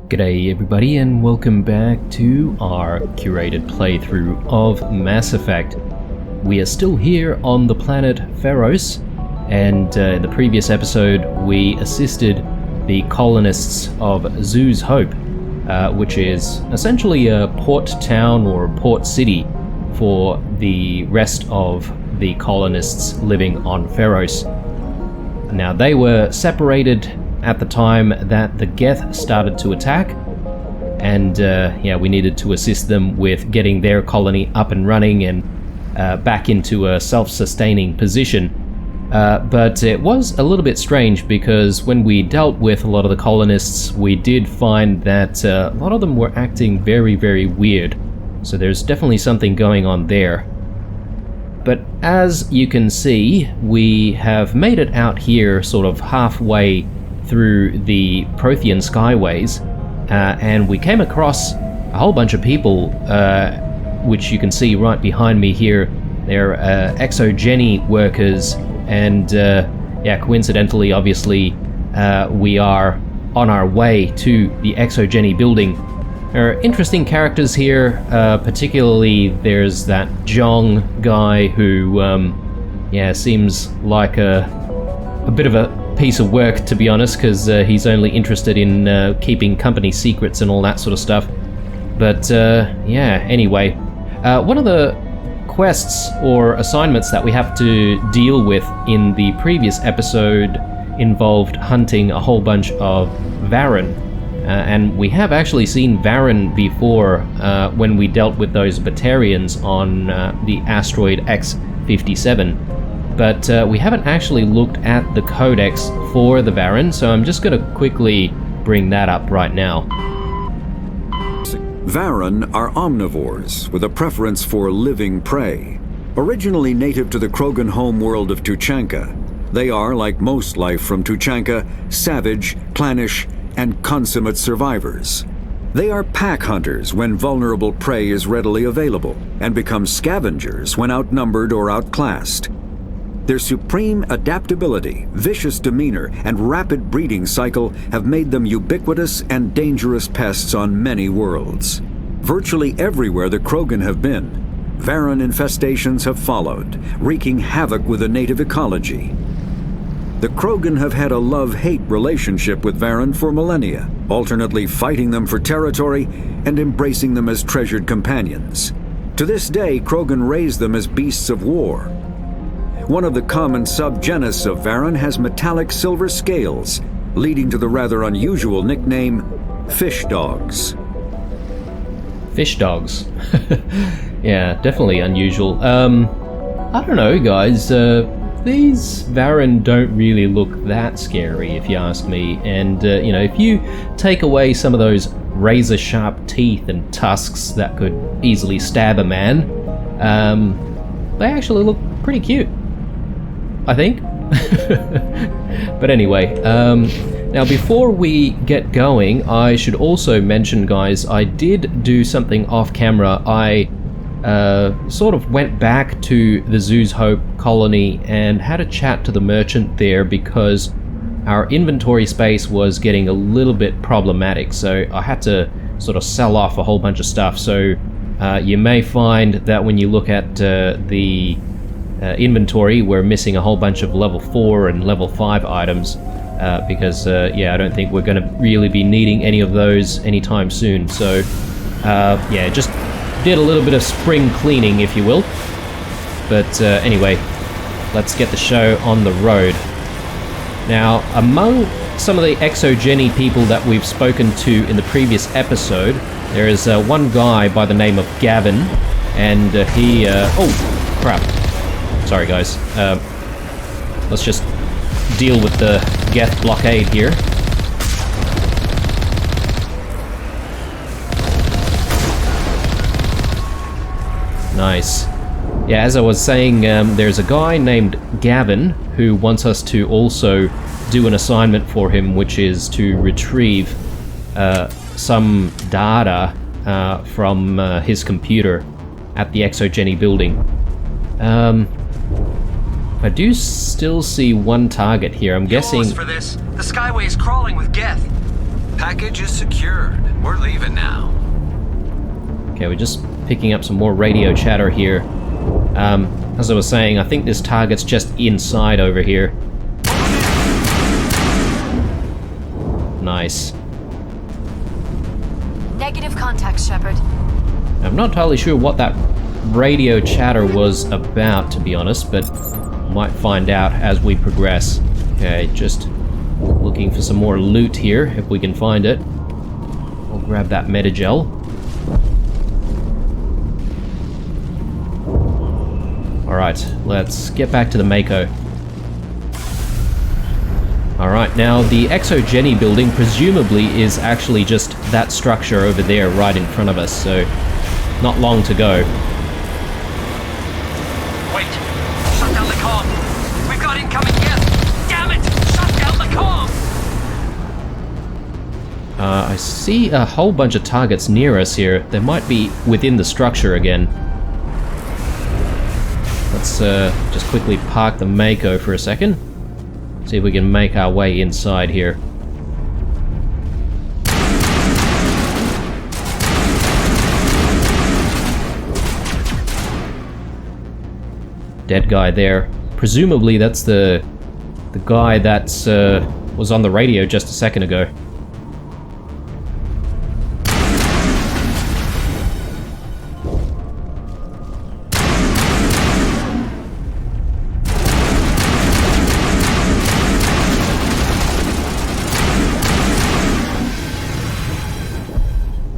G'day everybody and welcome back to our curated playthrough of Mass Effect. We are still here on the planet Pharos, and in the previous episode we assisted the colonists of Zhu's Hope, which is essentially a port town or a port city for the rest of the colonists living on Pharos. Now they were separated at the time that the Geth started to attack, and we needed to assist them with getting their colony up and running and back into a self-sustaining position. But it was a little bit strange because when we dealt with a lot of the colonists, we did find that a lot of them were acting very, very weird. So there's definitely something going on there. But as you can see, we have made it out here sort of halfway through the Prothean skyways, and we came across a whole bunch of people, which you can see right behind me here. They're ExoGeni workers, and coincidentally, obviously, we are on our way to the ExoGeni building. There are interesting characters here, particularly there's that Jong guy who, seems like a bit of a piece of work, to be honest, because he's only interested in keeping company secrets and all that sort of stuff. But anyway, one of the quests or assignments that we have to deal with in the previous episode involved hunting a whole bunch of Varren, and we have actually seen Varren before when we dealt with those Batarians on the asteroid X-57. But we haven't actually looked at the codex for the Varren, so I'm just going to quickly bring that up right now. Varren are omnivores with a preference for living prey. Originally native to the Krogan homeworld of Tuchanka, they are, like most life from Tuchanka, savage, clannish, and consummate survivors. They are pack hunters when vulnerable prey is readily available, and become scavengers when outnumbered or outclassed. Their supreme adaptability, vicious demeanor, and rapid breeding cycle have made them ubiquitous and dangerous pests on many worlds. Virtually everywhere the Krogan have been, Varren infestations have followed, wreaking havoc with the native ecology. The Krogan have had a love-hate relationship with Varren for millennia, alternately fighting them for territory and embracing them as treasured companions. To this day, Krogan raise them as beasts of war. One of the common subgenus of Varren has metallic silver scales, leading to the rather unusual nickname, fish dogs. Fish dogs. Yeah, definitely unusual. I don't know, guys. These Varren don't really look that scary, if you ask me. And, if you take away some of those razor-sharp teeth and tusks that could easily stab a man, they actually look pretty cute, I think. But anyway, now before we get going, I should also mention, guys, I did do something off camera. I sort of went back to the Zhu's Hope colony and had a chat to the merchant there because our inventory space was getting a little bit problematic, so I had to sort of sell off a whole bunch of stuff. So you may find that when you look at the inventory, we're missing a whole bunch of level 4 and level 5 items because I don't think we're going to really be needing any of those anytime soon. So just did a little bit of spring cleaning, if you will. But anyway, let's get the show on the road. Now, among some of the ExoGeni people that we've spoken to in the previous episode, there is one guy by the name of Gavin, and he oh crap, sorry guys, let's just deal with the Geth blockade here. Nice. Yeah, as I was saying, there's a guy named Gavin who wants us to also do an assignment for him, which is to retrieve some data from his computer at the ExoGeni building. I do still see one target here. I'm guessing... for this. The Skyway is crawling with Geth. Package is secured. We're leaving now. Okay, we're just picking up some more radio chatter here. As I was saying, I think this target's just inside over here. Nice. Negative contact, Shepard. I'm not entirely sure what that radio chatter was about, to be honest, but might find out as we progress. Okay, just looking for some more loot here, if we can find it. I'll grab that metagel. Alright, let's get back to the Mako. Alright, now the ExoGeni building presumably is actually just that structure over there right in front of us, so not long to go. Wait! Shut down the comm! We've got incoming guests! Damn it! Shut down the comm! I see a whole bunch of targets near us here. They might be within the structure again. Let's just quickly park the Mako for a second. See if we can make our way inside here. Dead guy there. Presumably that's the guy that was on the radio just a second ago.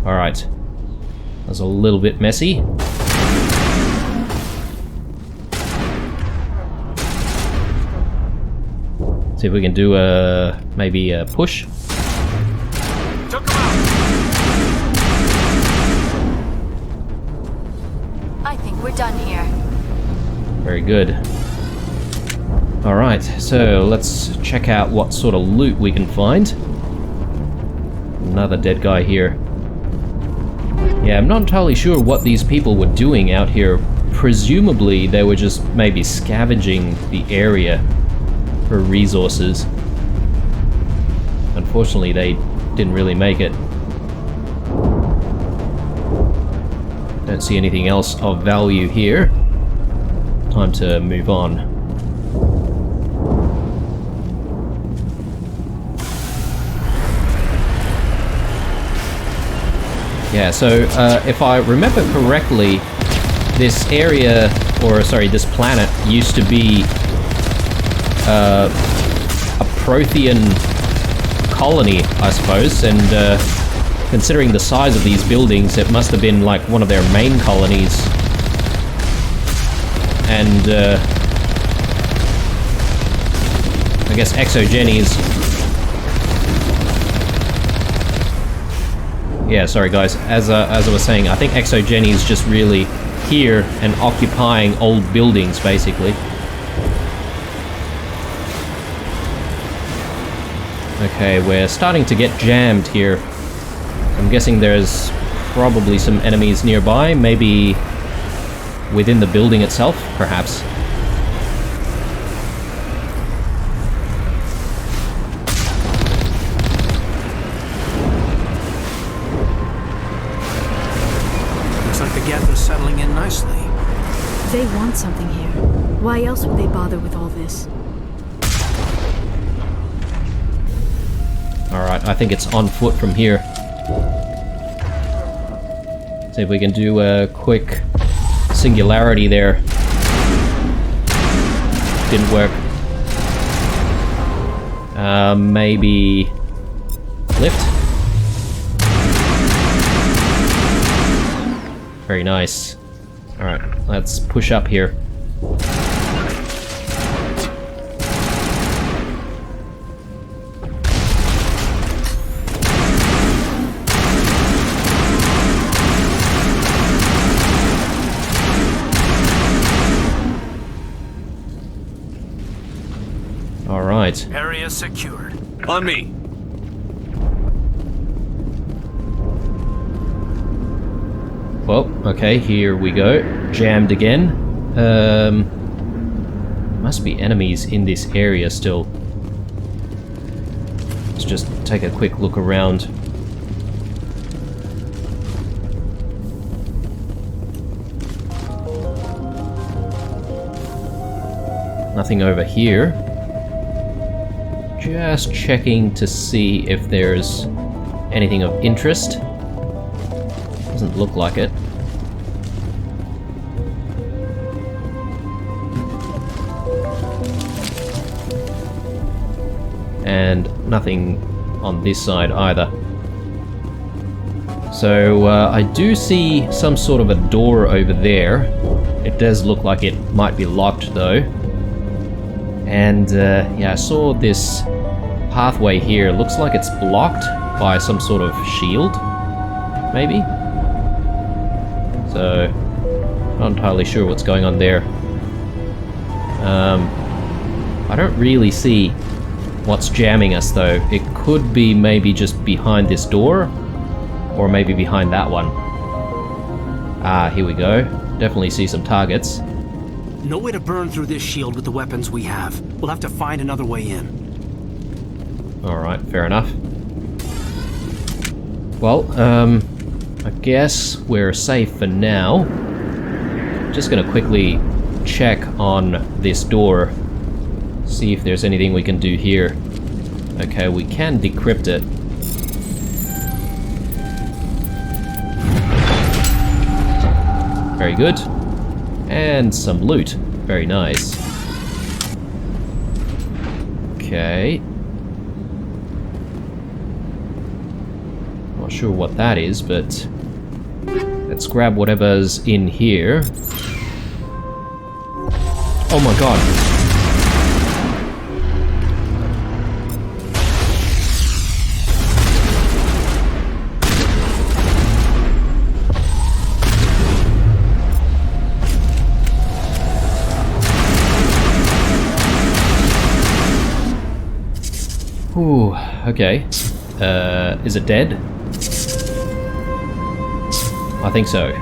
Alright. That was a little bit messy. See if we can do maybe a push. Took him out! I think we're done here. Very good. Alright, so let's check out what sort of loot we can find. Another dead guy here. Yeah, I'm not entirely sure what these people were doing out here. Presumably they were just maybe scavenging the area for resources. Unfortunately, they didn't really make it. Don't see anything else of value here. Time to move on. Yeah, so if I remember correctly, this area, or sorry, this planet used to be a Prothean colony, I suppose, and considering the size of these buildings, it must have been like one of their main colonies. And I guess ExoGeni's... Yeah, sorry guys, as I was saying, I think ExoGeni is just really here and occupying old buildings, basically. Okay, we're starting to get jammed here. I'm guessing there's probably some enemies nearby, maybe within the building itself, perhaps. Looks like the gap is settling in nicely. They want something here. Why else would they bother with all this? Alright, I think it's on foot from here. See if we can do a quick singularity there. Didn't work. Maybe... lift? Very nice. Alright, let's push up here. Alright. Area secured. On me. Well, okay, here we go. Jammed again. Must be enemies in this area still. Just just take a quick look around. Nothing over here. Just checking to see if there's anything of interest. Doesn't look like it. And nothing on this side either. So I do see some sort of a door over there. It does look like it might be locked though. And yeah, I saw this pathway here. Looks like it's blocked by some sort of shield, maybe? So, not entirely sure what's going on there. I don't really see what's jamming us though. It could be maybe just behind this door, or maybe behind that one. Ah, here we go. Definitely see some targets. No way to burn through this shield with the weapons we have. We'll have to find another way in. Alright, fair enough. Well, I guess we're safe for now. Just gonna quickly check on this door. See if there's anything we can do here. Okay, we can decrypt it. Very good. And some loot. Very nice. Okay. Not sure what that is, but let's grab whatever's in here. Oh my god. Ooh, okay. Is it dead? I think so.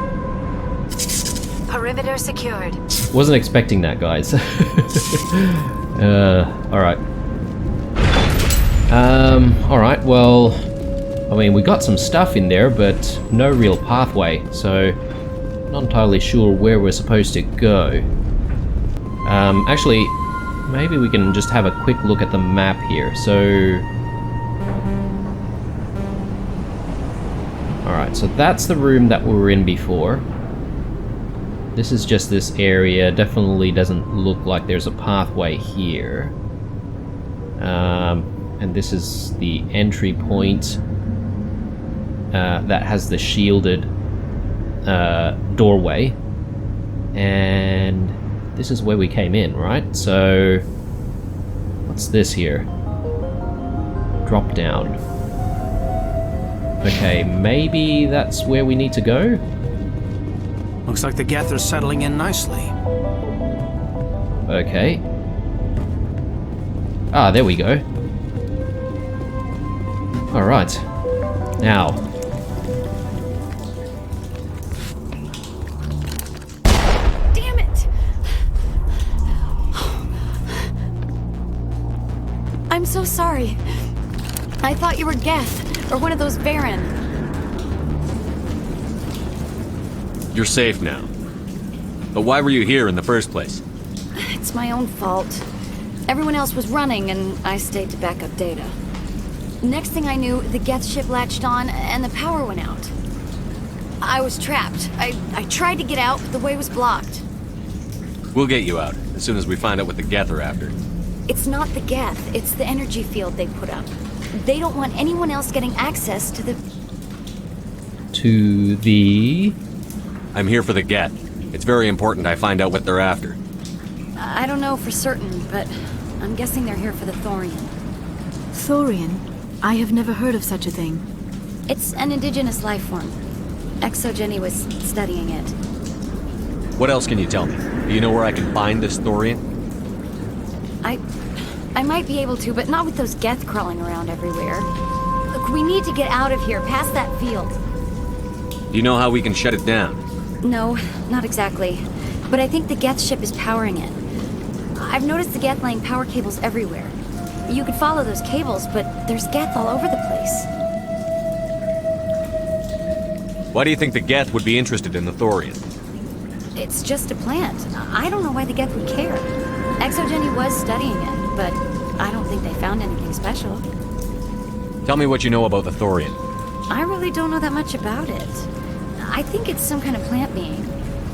Perimeter secured. Wasn't expecting that, guys. Alright. Alright, well... I mean, we got some stuff in there, but no real pathway, so... Not entirely sure where we're supposed to go. Actually... Maybe we can just have a quick look at the map here. So... Alright, so that's the room that we were in before. This is just this area. Definitely doesn't look like there's a pathway here. And this is the entry point that has the shielded doorway. And... this is where we came in, right? So, what's this here? Drop down. Okay, maybe that's where we need to go? Looks like the Geth are settling in nicely. Okay. Ah, there we go. Alright. Now. Damn it! I'm so sorry. I thought you were Geth, or one of those Baron. You're safe now. But why were you here in the first place? It's my own fault. Everyone else was running, and I stayed to back up data. Next thing I knew, the Geth ship latched on, and the power went out. I was trapped. I tried to get out, but the way was blocked. We'll get you out, as soon as we find out what the Geth are after. It's not the Geth, it's the energy field they put up. They don't want anyone else getting access to the... To the... I'm here for the Geth. It's very important I find out what they're after. I don't know for certain, but I'm guessing they're here for the Thorian. Thorian? I have never heard of such a thing. It's an indigenous life form. ExoGeni was studying it. What else can you tell me? Do you know where I can find this Thorian? I might be able to, but not with those Geth crawling around everywhere. Look, we need to get out of here, past that field. Do you know how we can shut it down? No, not exactly. But I think the Geth ship is powering it. I've noticed the Geth laying power cables everywhere. You could follow those cables, but there's Geth all over the place. Why do you think the Geth would be interested in the thorium? It's just a plant. I don't know why the Geth would care. ExoGeni was studying it, but I don't think they found anything special. Tell me what you know about the thorium. I really don't know that much about it. I think it's some kind of plant being.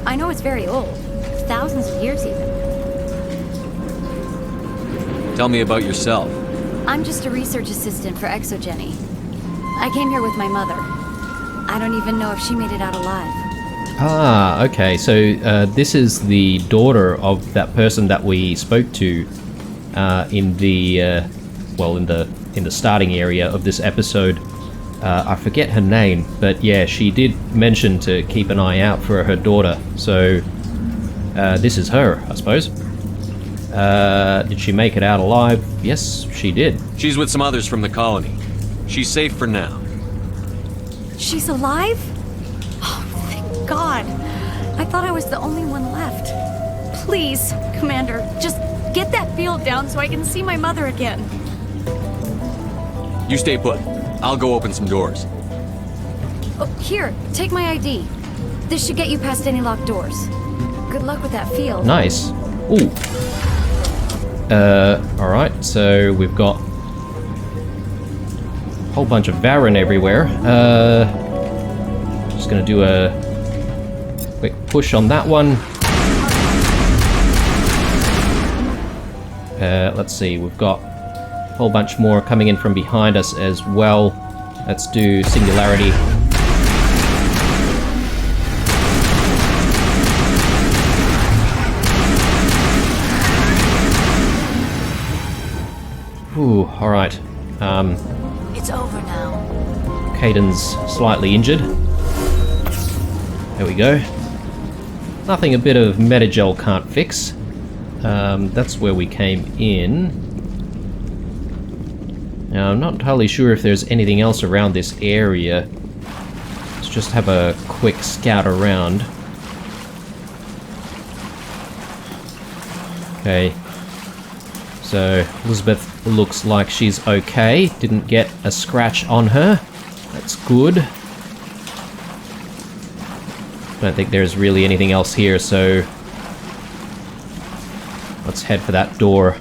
I know it's very old. Thousands of years even. Tell me about yourself. I'm just a research assistant for ExoGeni. I came here with my mother. I don't even know if she made it out alive. Ah, okay. So this is the daughter of that person that we spoke to in the in the starting area of this episode. I forget her name, but yeah, she did mention to keep an eye out for her daughter. So this is her, I suppose. Did she make it out alive? Yes, she did. She's with some others from the colony. She's safe for now. She's alive? Oh, thank God. I thought I was the only one left. Please, Commander, just get that field down so I can see my mother again. You stay put. I'll go open some doors. Oh, here, take my ID. This should get you past any locked doors. Good luck with that field. Nice. Ooh. Alright, so we've got a whole bunch of Varen everywhere. Just gonna do a quick push on that one. Let's see, we've got a whole bunch more coming in from behind us as well. Let's do Singularity. Ooh, alright. It's over now. Kaiden's slightly injured. There we go. Nothing a bit of Metagel can't fix. That's where we came in. Now, I'm not entirely sure if there's anything else around this area. Let's just have a quick scout around. Okay. So, Elizabeth looks like she's okay. Didn't get a scratch on her. That's good. Don't think there's really anything else here, so let's head for that door.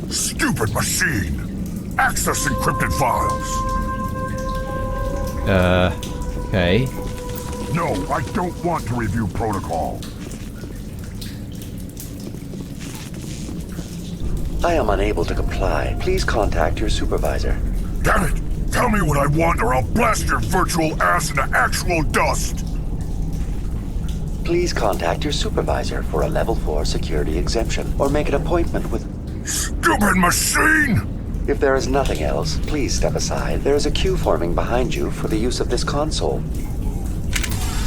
Stupid machine! Access encrypted files! Okay. No, I don't want to review protocol. I am unable to comply. Please contact your supervisor. Damn it! Tell me what I want or I'll blast your virtual ass into actual dust! Please contact your supervisor for a level 4 security exemption, or make an appointment with... Stupid machine! If there is nothing else, please step aside. There is a queue forming behind you for the use of this console.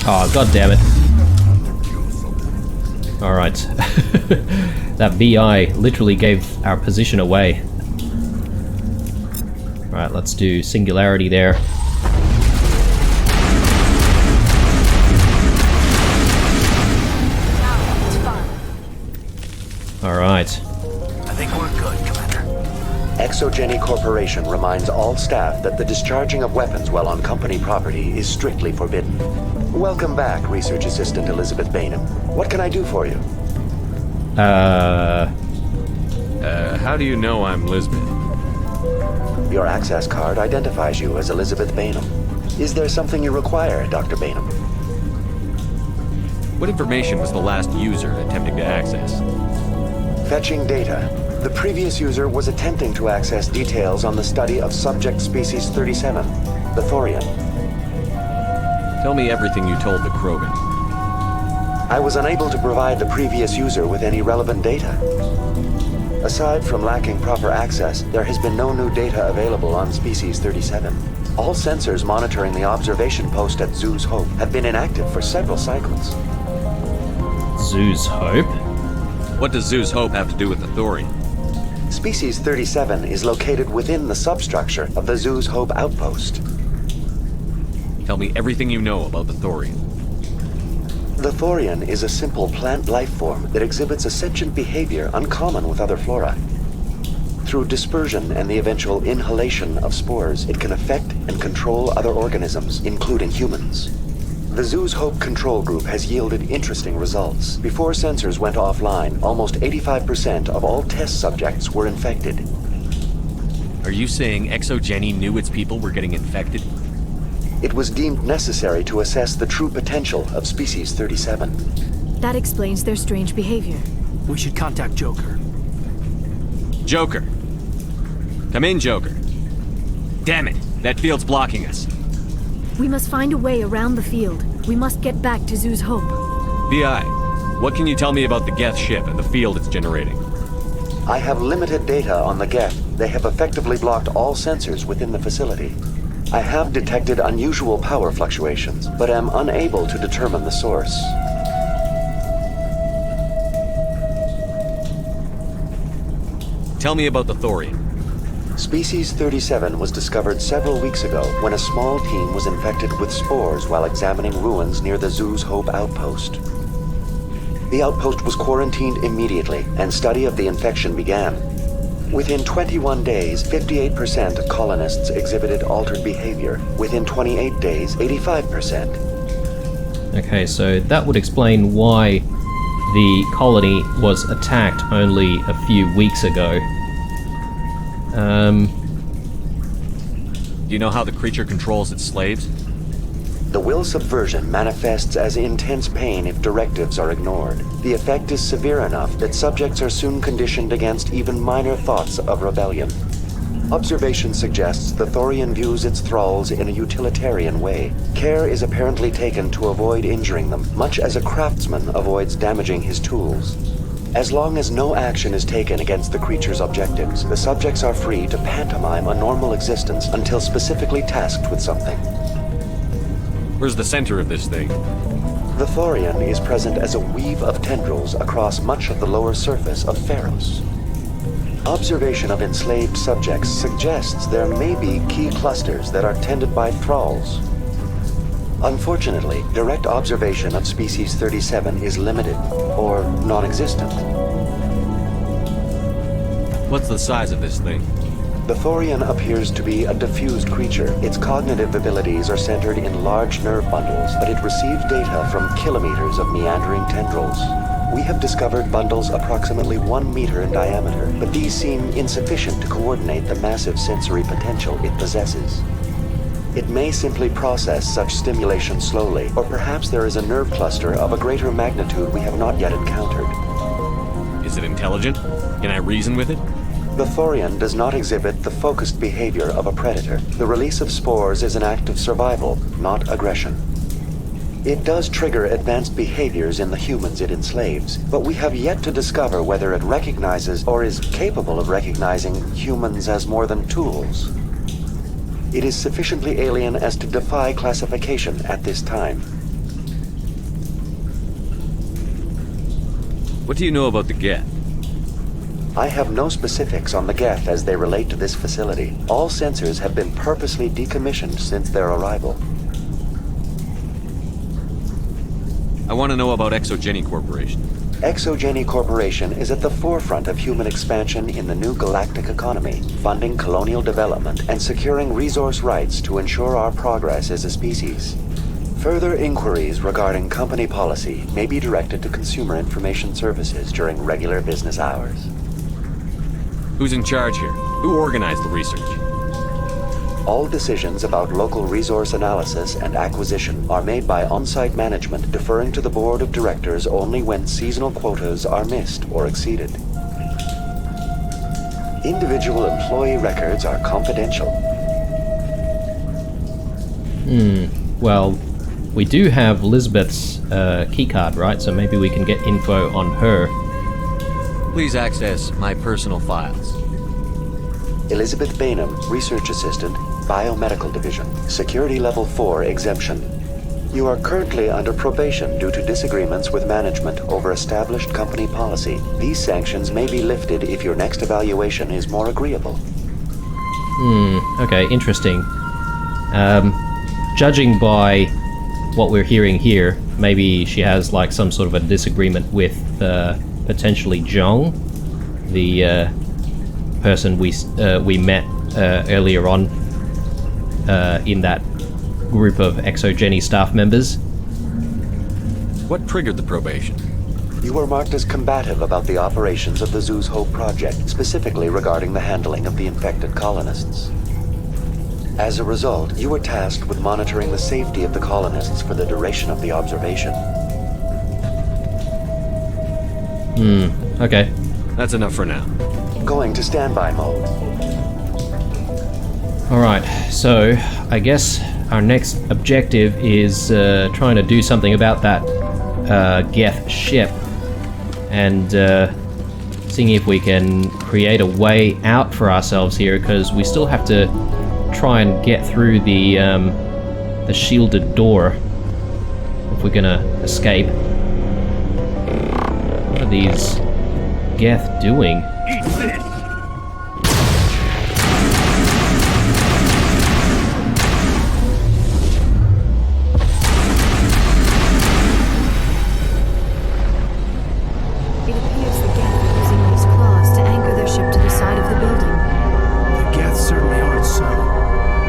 Oh, god damn it. Alright. That VI literally gave our position away. Alright, let's do Singularity there. Alright. I think we're good, Commander. ExoGeni Corporation reminds all staff that the discharging of weapons while on company property is strictly forbidden. Welcome back, Research Assistant Elizabeth Bainham. What can I do for you? How do you know I'm Lisbeth? Your access card identifies you as Elizabeth Bainham. Is there something you require, Dr. Bainham? What information was the last user attempting to access? Fetching data. The previous user was attempting to access details on the study of subject species 37, the thorium. Tell me everything you told the Krogan. I was unable to provide the previous user with any relevant data. Aside from lacking proper access, there has been no new data available on species 37. All sensors monitoring the observation post at Zoo's Hope have been inactive for several cycles. Zoo's Hope? What does Zoo's Hope have to do with the thorium? Species 37 is located within the substructure of the Zoo's Hope outpost. Tell me everything you know about the Thorian. The Thorian is a simple plant life form that exhibits a sentient behavior uncommon with other flora. Through dispersion and the eventual inhalation of spores, it can affect and control other organisms, including humans. The Zoo's Hope control group has yielded interesting results. Before sensors went offline, almost 85% of all test subjects were infected. Are you saying ExoGeni knew its people were getting infected? It was deemed necessary to assess the true potential of Species 37. That explains their strange behavior. We should contact Joker. Joker! Come in, Joker. Damn it! That field's blocking us. We must find a way around the field. We must get back to Zoo's Hope. BI, what can you tell me about the Geth ship and the field it's generating? I have limited data on the Geth. They have effectively blocked all sensors within the facility. I have detected unusual power fluctuations, but am unable to determine the source. Tell me about the Thorian. Species 37 was discovered several weeks ago when a small team was infected with spores while examining ruins near the Zoo's Hope outpost. The outpost was quarantined immediately, and study of the infection began. Within 21 days, 58% of colonists exhibited altered behavior. Within 28 days, 85%. Okay, so that would explain why the colony was attacked only a few weeks ago. Do you know how the creature controls its slaves? The will subversion manifests as intense pain if directives are ignored. The effect is severe enough that subjects are soon conditioned against even minor thoughts of rebellion. Observation suggests the Thorian views its thralls in a utilitarian way. Care is apparently taken to avoid injuring them, much as a craftsman avoids damaging his tools. As long as no action is taken against the creature's objectives, the subjects are free to pantomime a normal existence until specifically tasked with something. Where's the center of this thing? The Thorian is present as a weave of tendrils across much of the lower surface of Pharos. Observation of enslaved subjects suggests there may be key clusters that are tended by thralls. Unfortunately, direct observation of Species 37 is limited, or non-existent. What's the size of this thing? The Thorian appears to be a diffused creature. Its cognitive abilities are centered in large nerve bundles, but it receives data from kilometers of meandering tendrils. We have discovered bundles approximately 1 meter in diameter, but these seem insufficient to coordinate the massive sensory potential it possesses. It may simply process such stimulation slowly, or perhaps there is a nerve cluster of a greater magnitude we have not yet encountered. Is it intelligent? Can I reason with it? The Thorian does not exhibit the focused behavior of a predator. The release of spores is an act of survival, not aggression. It does trigger advanced behaviors in the humans it enslaves, but we have yet to discover whether it recognizes or is capable of recognizing humans as more than tools. It is sufficiently alien as to defy classification at this time. What do you know about the Geth? I have no specifics on the Geth as they relate to this facility. All sensors have been purposely decommissioned since their arrival. I want to know about ExoGeni Corporation. ExoGeni Corporation is at the forefront of human expansion in the new galactic economy, funding colonial development and securing resource rights to ensure our progress as a species. Further inquiries regarding company policy may be directed to Consumer Information Services during regular business hours. Who's in charge here? Who organized the research? All decisions about local resource analysis and acquisition are made by on-site management, deferring to the board of directors only when seasonal quotas are missed or exceeded. Individual employee records are confidential. Well, we do have Elizabeth's keycard, right? So maybe we can get info on her. Please access my personal files. Elizabeth Bainham, Research Assistant, Biomedical Division, Security Level 4 exemption. You are currently under probation due to disagreements with management over established company policy. These sanctions may be lifted if your next evaluation is more agreeable. Okay, interesting. judging by what we're hearing here, maybe she has like some sort of a disagreement with potentially Zhong, the person we met earlier on in that group of ExoGeni staff members. What triggered the probation? You were marked as combative about the operations of the Zoo's Hope project, specifically regarding the handling of the infected colonists. As a result, you were tasked with monitoring the safety of the colonists for the duration of the observation. Okay. That's enough for now. Going to standby mode. Alright, so I guess our next objective is trying to do something about that Geth ship and seeing if we can create a way out for ourselves here, because we still have to try and get through the shielded door if we're gonna escape. What are these Geth doing? Eat this! It appears the Geth are using these claws to anchor their ship to the side of the building. The Geth certainly aren't subtle.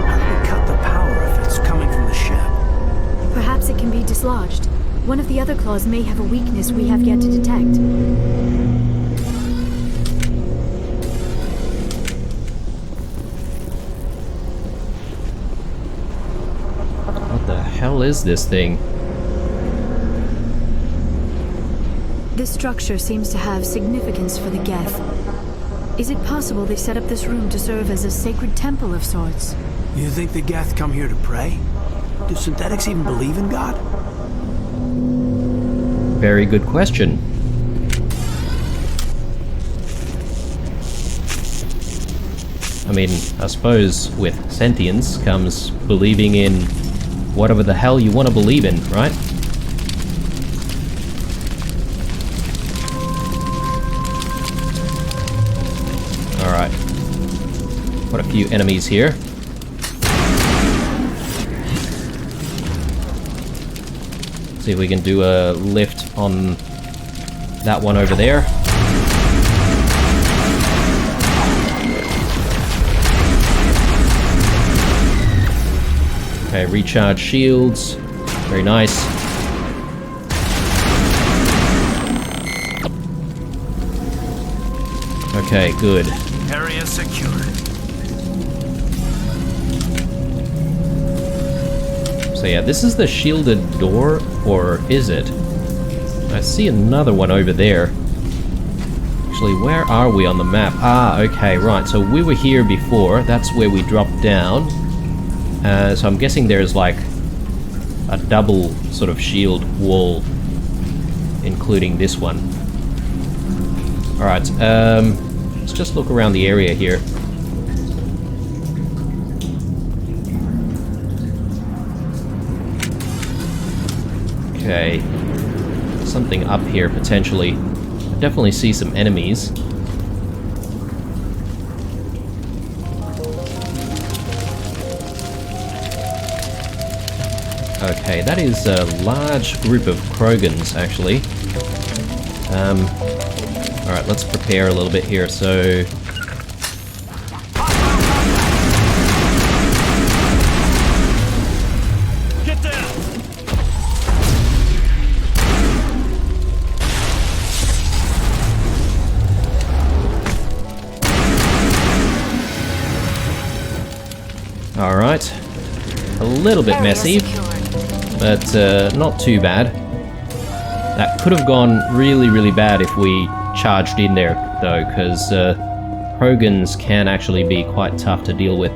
How do we cut the power if it's coming from the ship? Perhaps it can be dislodged. One of the other claws may have a weakness we have yet to detect. What the hell is this thing? This structure seems to have significance for the Geth. Is it possible they set up this room to serve as a sacred temple of sorts? You think the Geth come here to pray? Do synthetics even believe in God? Very good question. I mean, I suppose with sentience comes believing in whatever the hell you want to believe in, right? Alright. Quite a few enemies here. See if we can do a lift on that one over there. Okay, recharge shields. Very nice. Okay, good. Area secured. So yeah, this is the shielded door, or is it? I see another one over there. Actually, where are we on the map? Ah, okay, right. So we were here before. That's where we dropped down. So I'm guessing there's like a double sort of shield wall, including this one. Alright, let's just look around the area here. Okay, something up here potentially. I definitely see some enemies. Okay, that is a large group of Krogans, actually. Alright, let's prepare a little bit here, so... Get down! Alright. A little bit messy, but not too bad. That could have gone really, really bad if we charged in there, though, because Krogans can actually be quite tough to deal with.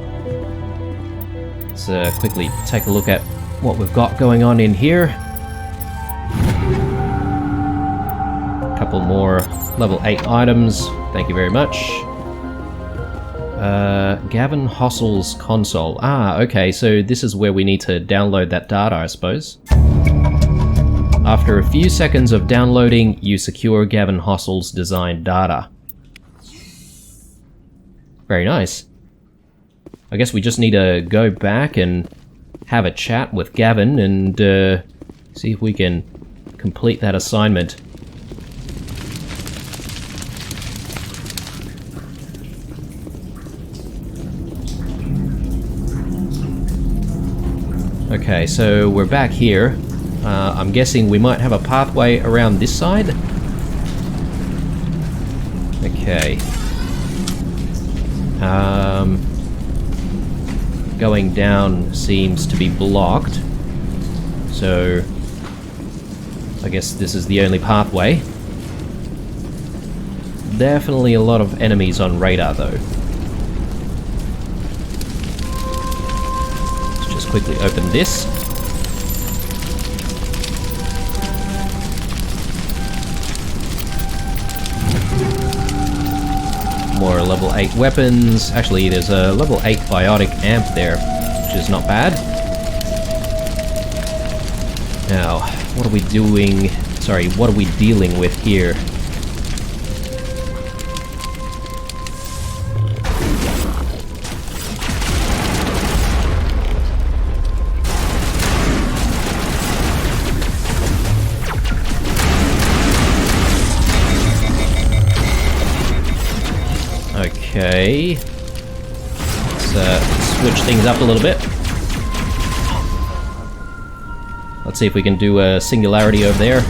Let's quickly take a look at what we've got going on in here. A couple more level 8 items, thank you very much. Gavin Hossel's console. Ah, okay, so this is where we need to download that data, I suppose. After a few seconds of downloading, you secure Gavin Hossel's design data. Very nice. I guess we just need to go back and have a chat with Gavin and see if we can complete that assignment. Okay, so we're back here. I'm guessing we might have a pathway around this side. Okay. Going down seems to be blocked. So I guess this is the only pathway. Definitely a lot of enemies on radar though. Let's just quickly open this. More level 8 weapons. Actually, there's a level 8 biotic amp there, which is not bad. Now, what are we doing? Sorry, what are we dealing with here? Okay, let's switch things up a little bit. Let's see if we can do a singularity over there.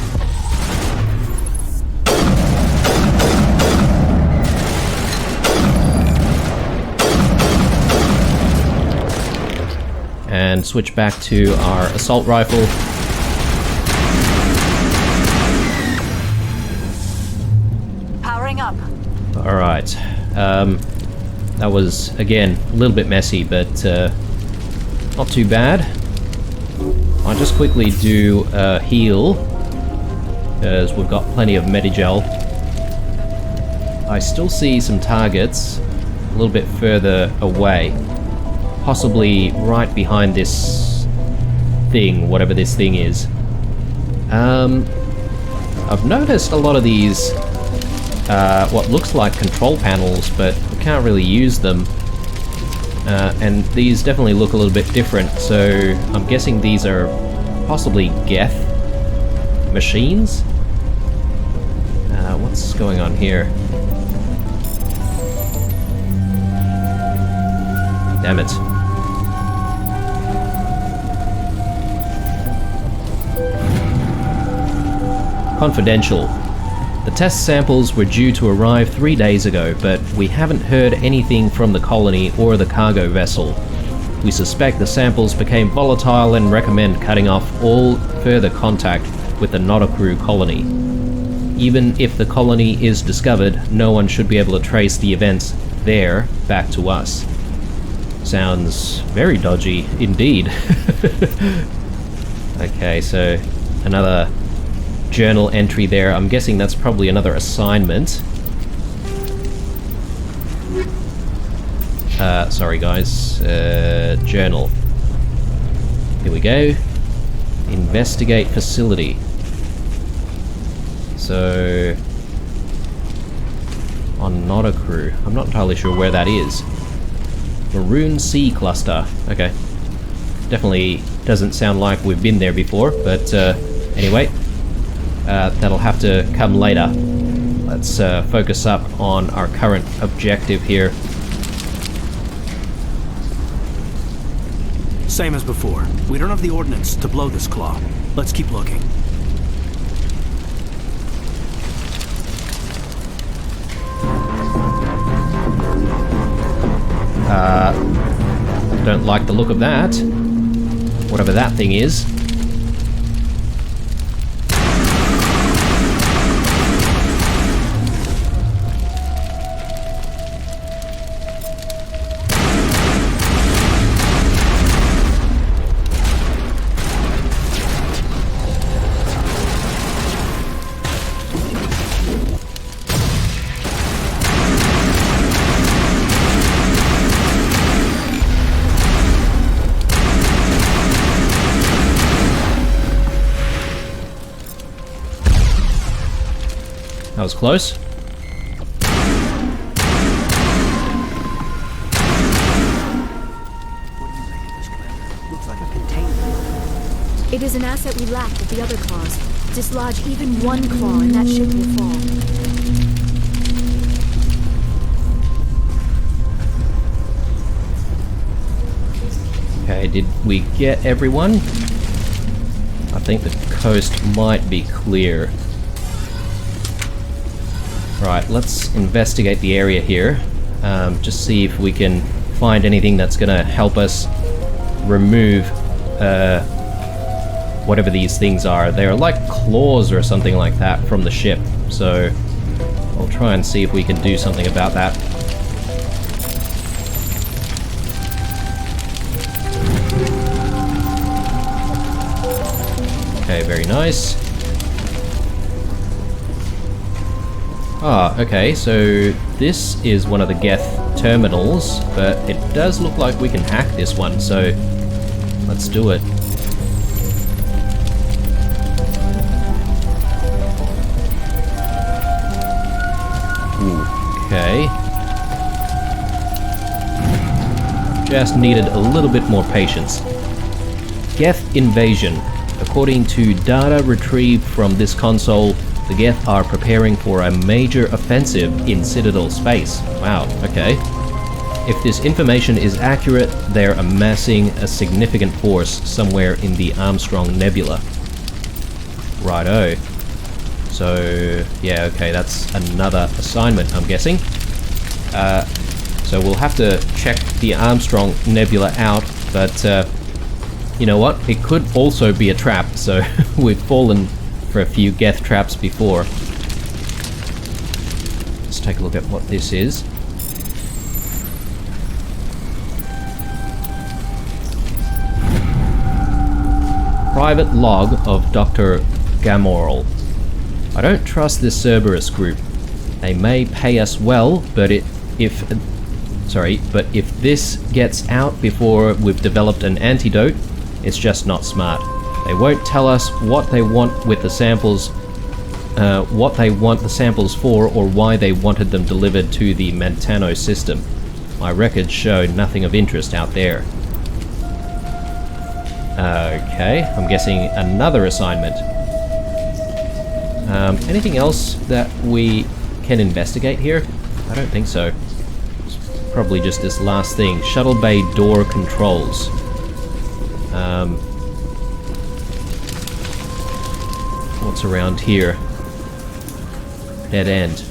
And switch back to our assault rifle. Powering up. Alright, that was, again, a little bit messy, but not too bad. I'll just quickly do a heal, because we've got plenty of Medigel. I still see some targets a little bit further away, possibly right behind this thing, whatever this thing is. I've noticed a lot of these what looks like control panels, but we can't really use them. And these definitely look a little bit different, so I'm guessing these are possibly Geth machines? What's going on here? Damn it. Confidential. The test samples were due to arrive 3 days ago, but we haven't heard anything from the colony or the cargo vessel. We suspect the samples became volatile and recommend cutting off all further contact with the Notacrew colony. Even if the colony is discovered, no one should be able to trace the events there back to us. Sounds very dodgy indeed. Okay, so another journal entry there. I'm guessing that's probably another assignment. Sorry guys. Journal. Here we go. Investigate facility. So on Notacrew. I'm not entirely sure where that is. Maroon Sea Cluster. Okay. Definitely doesn't sound like we've been there before, but anyway. That'll have to come later. Let's focus up on our current objective here. Same as before. We don't have the ordnance to blow this claw. Let's keep looking. Don't like the look of that. Whatever that thing is. That was close. Looks like a It is an asset we lacked at the other claws. Dislodge even one claw and that ship will fall. Okay, did we get everyone? I think the coast might be clear. Right, let's investigate the area here. Just see if we can find anything that's gonna help us remove whatever these things are. They're like claws or something like that from the ship. So I'll try and see if we can do something about that. Okay, very nice. Ah, okay, so this is one of the Geth terminals, but it does look like we can hack this one, so let's do it. Okay. Just needed a little bit more patience. Geth invasion. According to data retrieved from this console, the Geth are preparing for a major offensive in Citadel space. Wow, okay. If this information is accurate, they're amassing a significant force somewhere in the Armstrong Nebula. Righto. So, yeah, okay, that's another assignment, I'm guessing. So we'll have to check the Armstrong Nebula out, but you know what? It could also be a trap, so we've fallen for a few Geth traps before. Let's take a look at what this is. Private log of Dr. Gamorl. I don't trust this Cerberus group. They may pay us well, but if this gets out before we've developed an antidote, it's just not smart. They won't tell us what they want with the samples, what they want the samples for, or why they wanted them delivered to the Mantano system. My records show nothing of interest out there. Okay, I'm guessing another assignment. Anything else that we can investigate here? I don't think so. It's probably just this last thing. Shuttle bay door controls. What's around here? Dead end.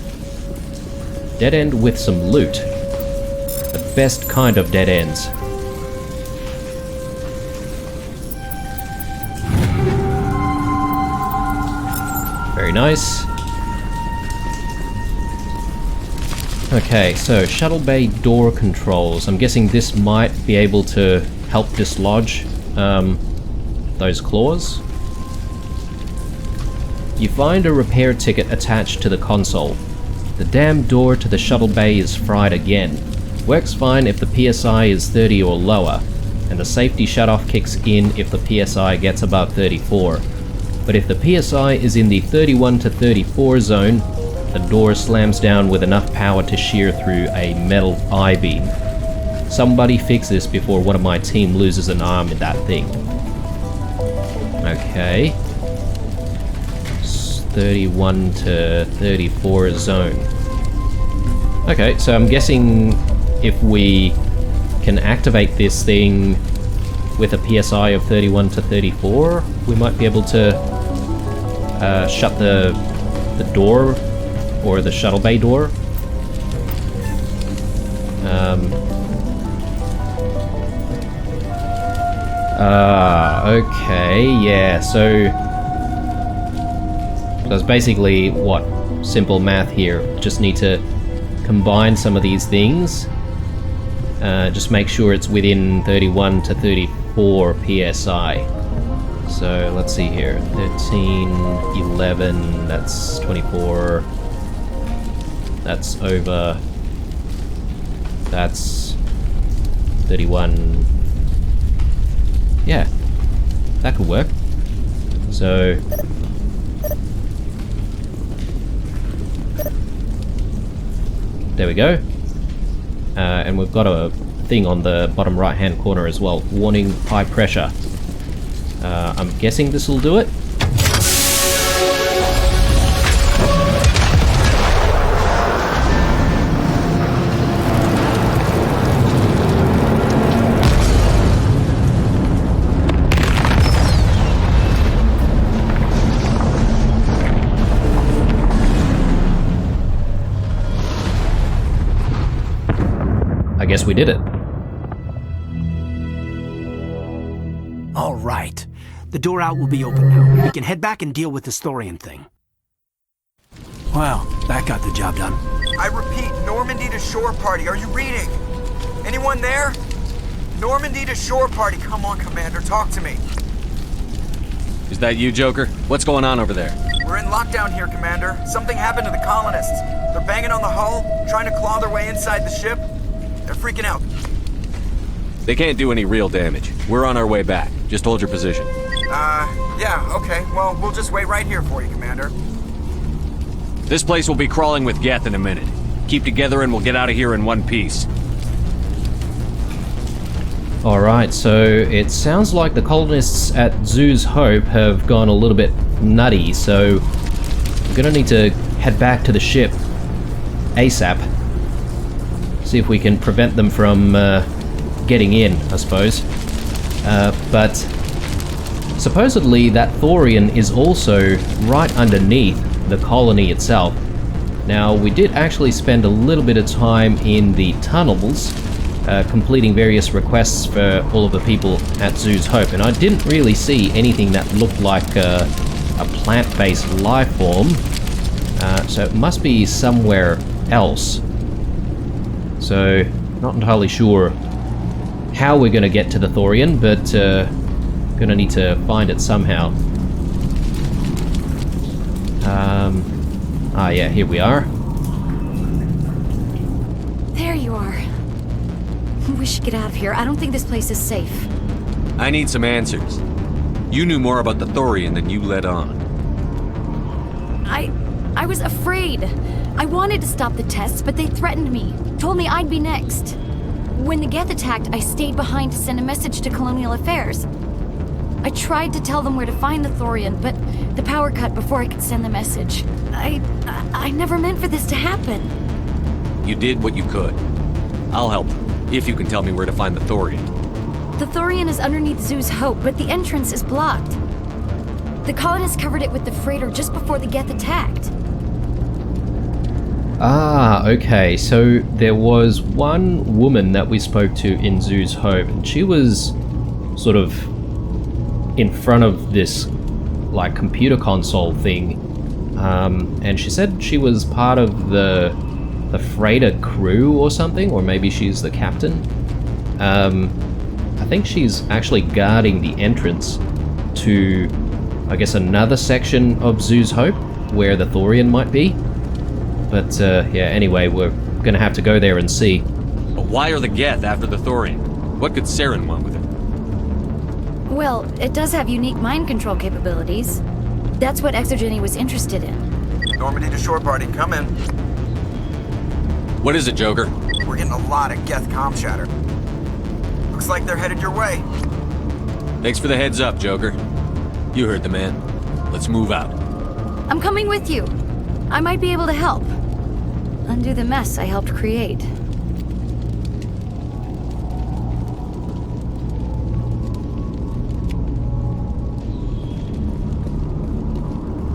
Dead end with some loot. The best kind of dead ends. Very nice. Okay, so shuttle bay door controls. I'm guessing this might be able to help dislodge those claws. You find a repair ticket attached to the console. The damn door to the shuttle bay is fried again. Works fine if the PSI is 30 or lower, and the safety shutoff kicks in if the PSI gets above 34. But if the PSI is in the 31 to 34 zone, the door slams down with enough power to shear through a metal I-beam. Somebody fix this before one of my team loses an arm in that thing. Okay. 31 to 34 zone. Okay, so I'm guessing if we can activate this thing with a PSI of 31 to 34, we might be able to shut the door, or the shuttle bay door. Okay, yeah, so it's basically, what, simple math here. Just need to combine some of these things. Just make sure it's within 31 to 34 PSI. So let's see here, 13, 11, that's 24, that's over, that's 31, yeah, that could work. So, there we go. And we've got a thing on the bottom right hand corner as well, warning high pressure. I'm guessing this will do it. I guess we did it. All right. The door out will be open now. We can head back and deal with this thorium thing. Well, that got the job done. I repeat, Normandy to shore party. Are you reading? Anyone there? Normandy to shore party. Come on, Commander, talk to me. Is that you, Joker? What's going on over there? We're in lockdown here, Commander. Something happened to the colonists. They're banging on the hull, trying to claw their way inside the ship. They're freaking out. They can't do any real damage. We're on our way back. Just hold your position. Yeah, okay. Well, we'll just wait right here for you, Commander. This place will be crawling with Geth in a minute. Keep together and we'll get out of here in one piece. Alright, so it sounds like the colonists at Zoo's Hope have gone a little bit nutty, so we're gonna need to head back to the ship ASAP. See if we can prevent them from getting in, I suppose. But supposedly that thorium is also right underneath the colony itself. Now, we did actually spend a little bit of time in the tunnels, completing various requests for all of the people at Zoo's Hope, and I didn't really see anything that looked like a plant-based life form, so it must be somewhere else. So, not entirely sure how we're going to get to the thorium, but going to need to find it somehow. Yeah, here we are. There you are. We should get out of here. I don't think this place is safe. I need some answers. You knew more about the thorium than you let on. I was afraid. I wanted to stop the tests, but they threatened me. Told me I'd be next. When the Geth attacked, I stayed behind to send a message to Colonial Affairs. I tried to tell them where to find the thorium, but the power cut before I could send the message. I never meant for this to happen. You did what you could. I'll help, if you can tell me where to find the thorium. The thorium is underneath Zoo's Hope, but the entrance is blocked. The colonists covered it with the freighter just before the Geth attacked. Ah, okay, so there was one woman that we spoke to in Zoo's Hope, and she was sort of in front of this, like, computer console thing, and she said she was part of the freighter crew or something, or maybe she's the captain. I think she's actually guarding the entrance to, I guess, another section of Zoo's Hope, where the thorium might be. But, yeah, anyway, we're gonna have to go there and see. But why are the Geth after the thorium? What could Saren want with it? Well, it does have unique mind control capabilities. That's what ExoGeni was interested in. Normandy to shore party, come in. What is it, Joker? We're getting a lot of Geth comm chatter. Looks like they're headed your way. Thanks for the heads up, Joker. You heard the man. Let's move out. I'm coming with you. I might be able to help. Undo the mess I helped create.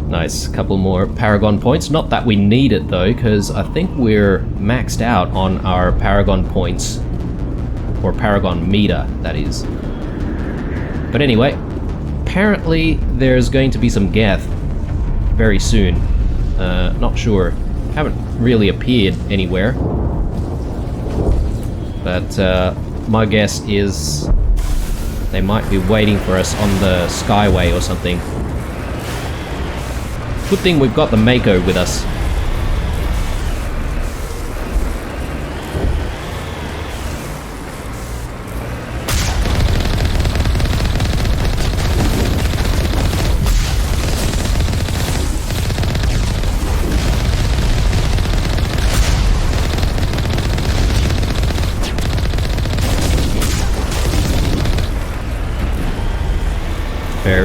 Nice, couple more Paragon points. Not that we need it though, because I think we're maxed out on our Paragon points. Or Paragon meter, that is. But anyway, apparently there's going to be some Geth very soon. Not sure. Haven't really appeared anywhere. But my guess is they might be waiting for us on the Skyway or something. Good thing we've got the Mako with us.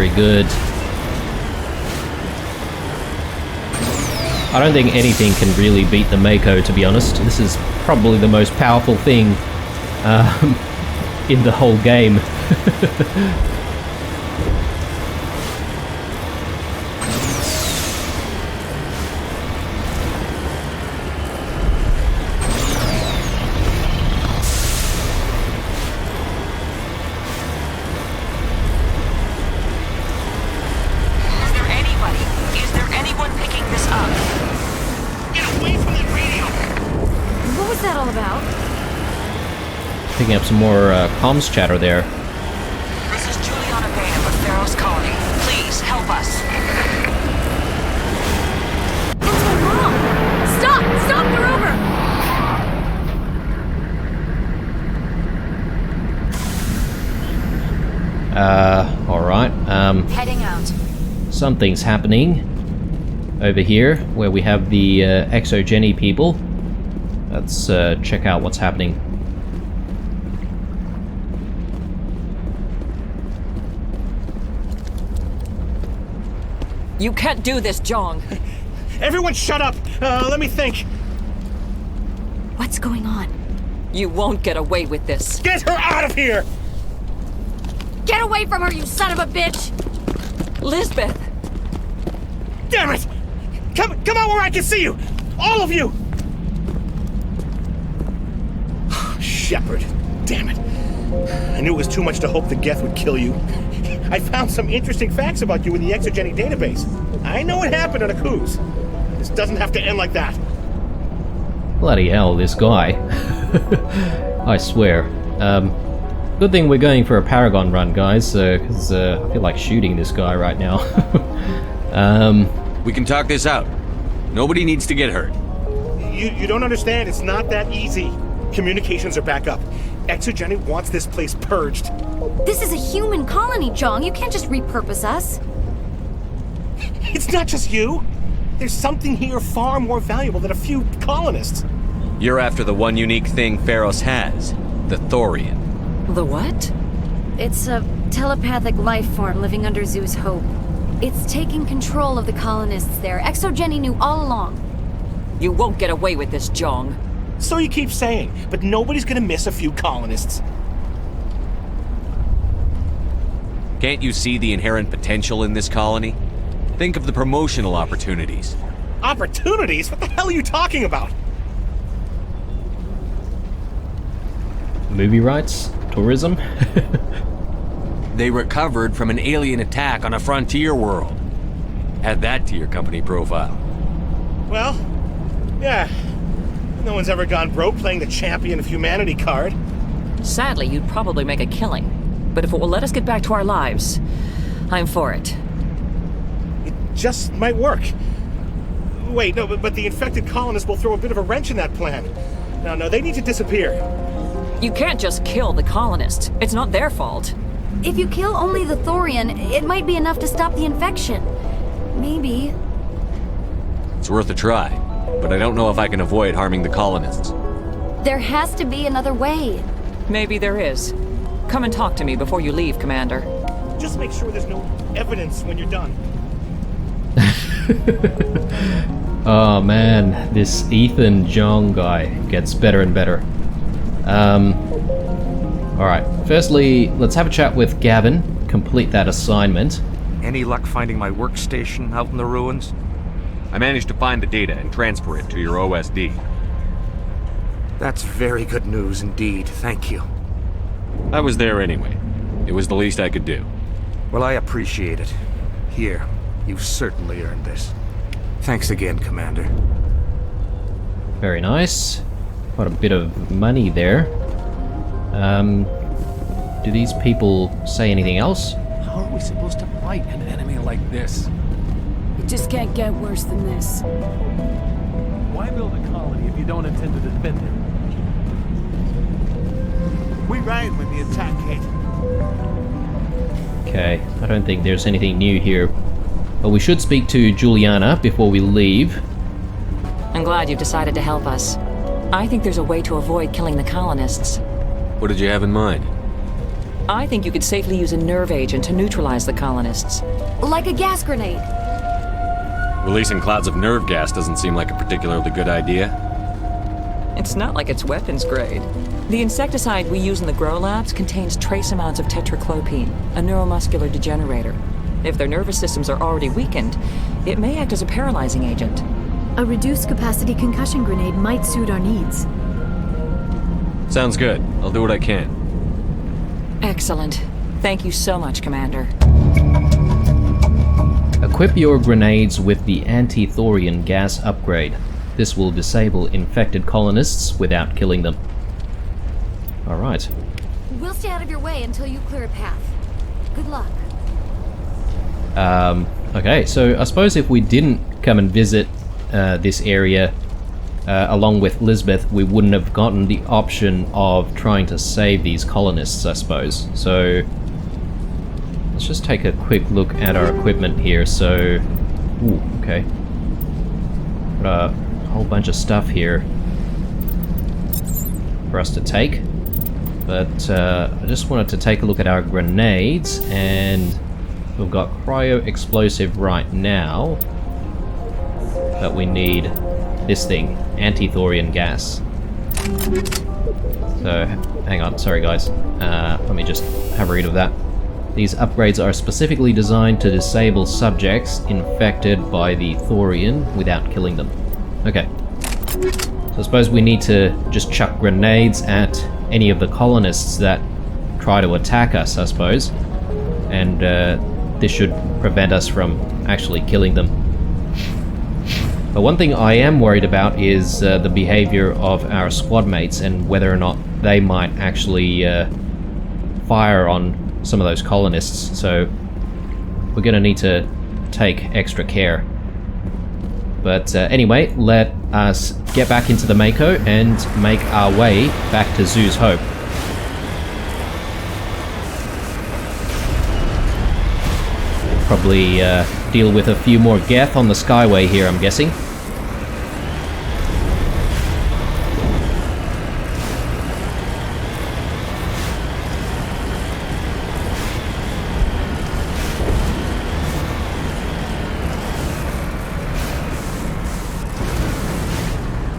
very good. I don't think anything can really beat the Mako, to be honest. This is probably the most powerful thing in the whole game. Picking up some more comms chatter there. This is Juliana Bainham of Pharaoh's colony. Please help us. What's wrong? Stop! Stop the rover! Alright. Heading out. Something's happening over here where we have the ExoGeni people. Let's check out what's happening. You can't do this, Jong. Everyone shut up! Let me think. What's going on? You won't get away with this. Get her out of here! Get away from her, you son of a bitch! Lisbeth! Damn it! Come out where I can see you! All of you! Shepard. Damn it. I knew it was too much to hope the Geth would kill you. I found some interesting facts about you in the ExoGeni database. I know what happened on Akuz. This doesn't have to end like that. Bloody hell, this guy. I swear. Good thing we're going for a Paragon run, guys, because I feel like shooting this guy right now. We can talk this out. Nobody needs to get hurt. You don't understand. It's not that easy. Communications are back up. ExoGeni wants this place purged. This is a human colony, Jong. You can't just repurpose us. It's not just you. There's something here far more valuable than a few colonists. You're after the one unique thing Pharos has, the Thorian. The what? It's a telepathic life form living under Zoo's hope. It's taking control of the colonists there. ExoGeni knew all along. You won't get away with this, Jong. So you keep saying, but nobody's gonna miss a few colonists. Can't you see the inherent potential in this colony? Think of the promotional opportunities. Opportunities? What the hell are you talking about? Movie rights? Tourism? They recovered from an alien attack on a frontier world. Add that to your company profile. Well, yeah. No one's ever gone broke playing the champion of humanity card. Sadly, you'd probably make a killing. But if it will let us get back to our lives, I'm for it. It just might work. Wait, no, but the infected colonists will throw a bit of a wrench in that plan. No, they need to disappear. You can't just kill the colonists. It's not their fault. If you kill only the Thorian, it might be enough to stop the infection. Maybe. It's worth a try, but I don't know if I can avoid harming the colonists. There has to be another way. Maybe there is. Come and talk to me before you leave, Commander. Just make sure there's no evidence when you're done. Oh man, this Ethan Jong guy gets better and better. Alright, firstly, let's have a chat with Gavin, complete that assignment. Any luck finding my workstation out in the ruins? I managed to find the data and transfer it to your OSD. That's very good news indeed, thank you. I was there anyway. It was the least I could do. Well, I appreciate it. Here, you've certainly earned this. Thanks again, Commander. Very nice. Quite a bit of money there. Do these people say anything else? How are we supposed to fight an enemy like this? It just can't get worse than this. Why build a colony if you don't intend to defend it? We ran when the attack hit. Okay, I don't think there's anything new here. But we should speak to Juliana before we leave. I'm glad you've decided to help us. I think there's a way to avoid killing the colonists. What did you have in mind? I think you could safely use a nerve agent to neutralize the colonists. Like a gas grenade. Releasing clouds of nerve gas doesn't seem like a particularly good idea. It's not like it's weapons grade. The insecticide we use in the grow labs contains trace amounts of tetraclopine, a neuromuscular degenerator. If their nervous systems are already weakened, it may act as a paralyzing agent. A reduced capacity concussion grenade might suit our needs. Sounds good. I'll do what I can. Excellent. Thank you so much, Commander. Equip your grenades with the anti-thorium gas upgrade. This will disable infected colonists without killing them. Alright. We'll stay out of your way until you clear a path. Good luck. Okay, so I suppose if we didn't come and visit this area along with Lisbeth, we wouldn't have gotten the option of trying to save these colonists, I suppose. So let's just take a quick look at our equipment here. So, ooh, okay. Got a whole bunch of stuff here for us to take. But I just wanted to take a look at our grenades, and we've got cryo-explosive right now. But we need this thing, anti-thorium gas. So, hang on, sorry guys. Let me just have a read of that. These upgrades are specifically designed to disable subjects infected by the thorium without killing them. Okay. So I suppose we need to just chuck grenades at any of the colonists that try to attack us, I suppose. And this should prevent us from actually killing them. But one thing I am worried about is the behavior of our squad mates and whether or not they might actually fire on some of those colonists. So we're going to need to take extra care. But anyway, let us get back into the Mako and make our way back to Zoo's Hope. Probably deal with a few more Geth on the Skyway here, I'm guessing.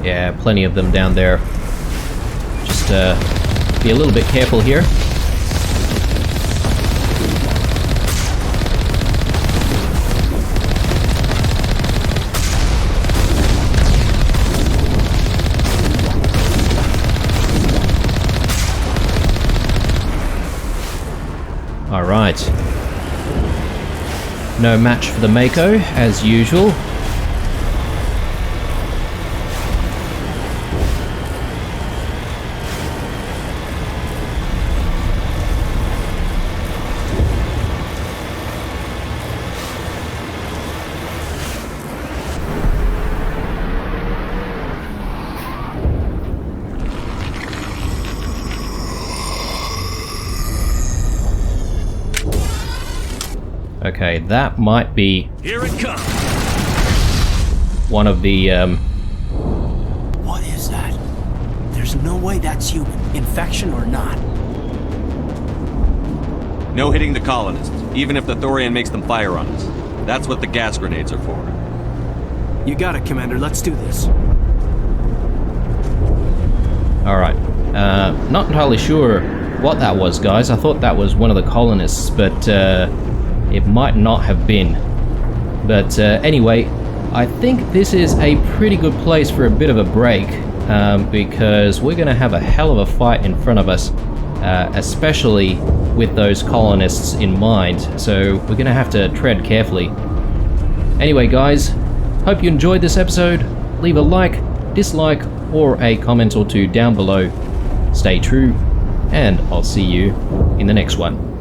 Yeah, plenty of them down there. Just be a little bit careful here. Alright. No match for the Mako, as usual. Okay, that might be here it comes. One of the What is that? There's no way that's human, infection or not. No hitting the colonists, even if the thorium makes them fire on us. That's what the gas grenades are for. You got it, Commander. Let's do this. Alright. Not entirely sure what that was, guys. I thought that was one of the colonists, but it might not have been. But anyway, I think this is a pretty good place for a bit of a break, because we're going to have a hell of a fight in front of us, especially with those colonists in mind, so we're going to have to tread carefully. Anyway guys, hope you enjoyed this episode. Leave a like, dislike, or a comment or two down below. Stay true, and I'll see you in the next one.